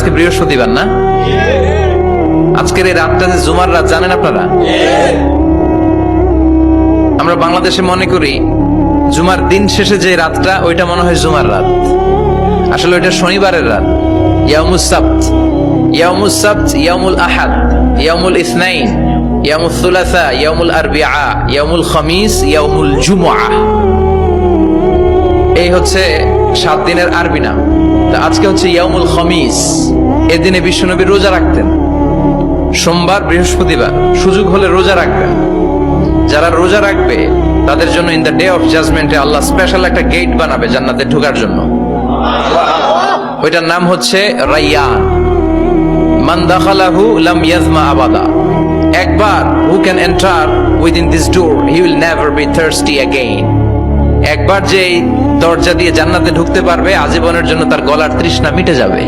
আজকে বৃহস্পতিবার না? আজকের এই রাতটা যে জুমার রাত জানেন আপনারা? আমরা বাংলাদেশে মনে করি জুমার দিন শেষে যে রাতটা ওইটা মনে হয় জুমার রাত, আসলে ওইটা শনিবারের রাত। ইয়াউমুস সাবত, ইয়াউমুস সাবত, ইয়াউমুল আহাদ, ইয়াউমুল ইসনাইন, ইয়াউমুল সুলাসা, ইয়াউমুল আরবিআ, ইয়াউমুল খামিস, ইয়াউমুল জুমআ। এই হচ্ছে 7 দিনের আরবি নাম। তা আজকে হচ্ছে ইয়াউমুল খামিস। এদিনে বিশ্বনবী রোজা রাখতেন, সোমবার বৃহস্পতিবার সুযোগ হলে রোজা রাখবেন। যারা রোজা রাখবে তাদের জন্য ইন দ্য ডে অফ জাজমেন্টে আল্লাহ স্পেশাল একটা গেট বানাবে জান্নাতে ঢোকার জন্য। ওইটার নাম হচ্ছে রাইয়ান। মান দাখালাহু লাম ইয়াজমা আবাদা। একবার who can enter within this door he will never be thirsty again. একবার যে দরজা দিয়ে জান্নাতে ঢুকতে পারবে আজীবনের জন্য তার গলার তৃষ্ণা মিটে যাবে।